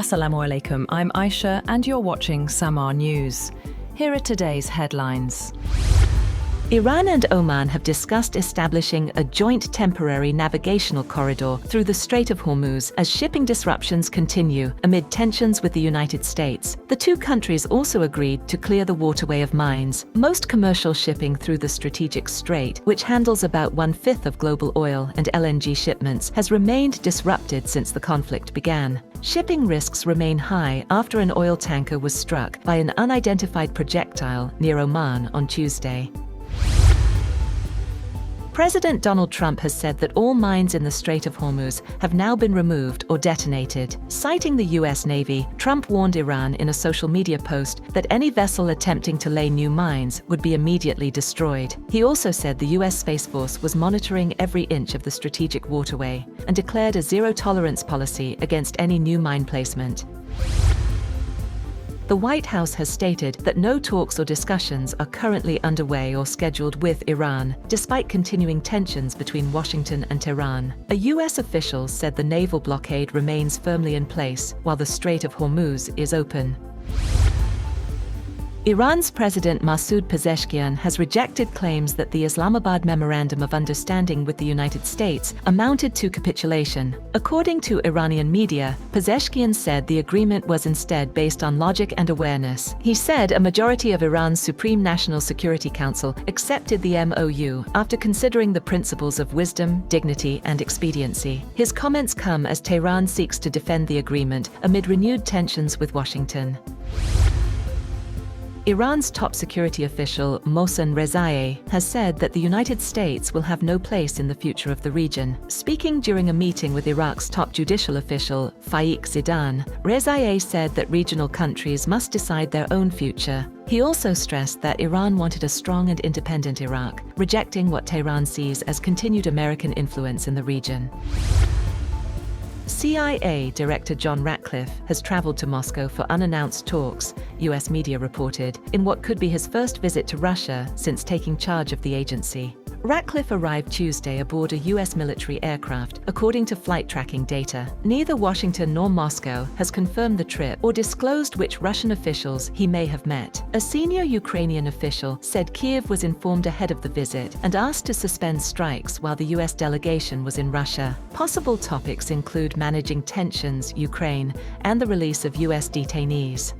Assalamu alaikum, I'm Aisha and you're watching Samaa News. Here are today's headlines. Iran and Oman have discussed establishing a joint temporary navigational corridor through the Strait of Hormuz as shipping disruptions continue amid tensions with the United States. The two countries also agreed to clear the waterway of mines. Most commercial shipping through the strategic strait, which handles about 1/5 of global oil and LNG shipments, has remained disrupted since the conflict began. Shipping risks remain high after an oil tanker was struck by an unidentified projectile near Oman on Tuesday. President Donald Trump has said that all mines in the Strait of Hormuz have now been removed or detonated. Citing the US Navy, Trump warned Iran in a social media post that any vessel attempting to lay new mines would be immediately destroyed. He also said the US Space Force was monitoring every inch of the strategic waterway and declared a zero-tolerance policy against any new mine placement. The White House has stated that no talks or discussions are currently underway or scheduled with Iran, despite continuing tensions between Washington and Tehran. A US official said the naval blockade remains firmly in place while the Strait of Hormuz is open. Iran's President Masoud Pezeshkian has rejected claims that the Islamabad Memorandum of Understanding with the United States amounted to capitulation. According to Iranian media, Pezeshkian said the agreement was instead based on logic and awareness. He said a majority of Iran's Supreme National Security Council accepted the MOU after considering the principles of wisdom, dignity, and expediency. His comments come as Tehran seeks to defend the agreement amid renewed tensions with Washington. Iran's top security official, Mohsen Rezaiei, has said that the United States will have no place in the future of the region. Speaking during a meeting with Iraq's top judicial official, Faiq Zidan, Rezaiei said that regional countries must decide their own future. He also stressed that Iran wanted a strong and independent Iraq, rejecting what Tehran sees as continued American influence in the region. CIA Director John Ratcliffe has traveled to Moscow for unannounced talks, US media reported, in what could be his first visit to Russia since taking charge of the agency. Ratcliffe arrived Tuesday aboard a US military aircraft, according to flight tracking data. Neither Washington nor Moscow has confirmed the trip or disclosed which Russian officials he may have met. A senior Ukrainian official said Kyiv was informed ahead of the visit and asked to suspend strikes while the US delegation was in Russia. Possible topics include managing tensions, Ukraine, and the release of US detainees.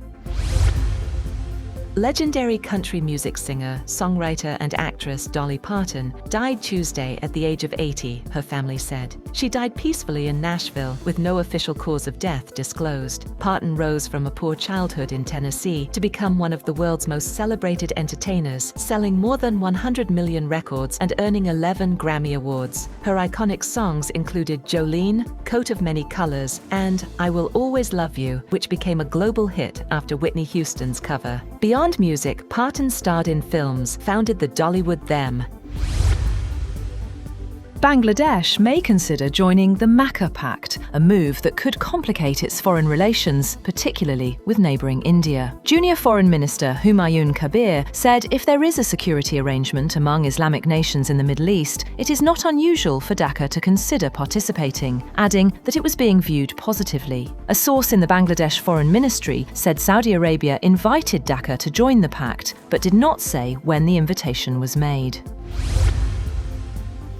Legendary country music singer, songwriter and actress Dolly Parton died Tuesday at the age of 80, her family said. She died peacefully in Nashville with no official cause of death disclosed. Parton rose from a poor childhood in Tennessee to become one of the world's most celebrated entertainers, selling more than 100 million records and earning 11 Grammy Awards. Her iconic songs included Jolene, Coat of Many Colors, and I Will Always Love You, which became a global hit after Whitney Houston's cover. Beyond music, Parton starred in films, founded the Dollywood Them. Bangladesh may consider joining the Makkah Pact, a move that could complicate its foreign relations, particularly with neighbouring India. Junior Foreign Minister Humayun Kabir said if there is a security arrangement among Islamic nations in the Middle East, it is not unusual for Dhaka to consider participating, adding that it was being viewed positively. A source in the Bangladesh Foreign Ministry said Saudi Arabia invited Dhaka to join the pact, but did not say when the invitation was made.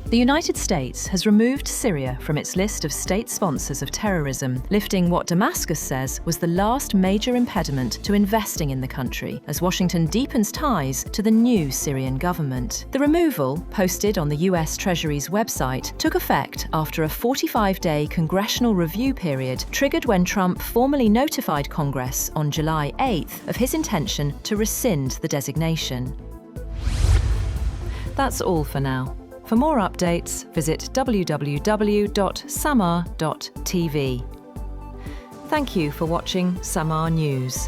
The United States has removed Syria from its list of state sponsors of terrorism, lifting what Damascus says was the last major impediment to investing in the country, as Washington deepens ties to the new Syrian government. The removal, posted on the US Treasury's website, took effect after a 45-day congressional review period triggered when Trump formally notified Congress on July 8th of his intention to rescind the designation. That's all for now. For more updates, visit www.samaa.tv. Thank you for watching Samaa News.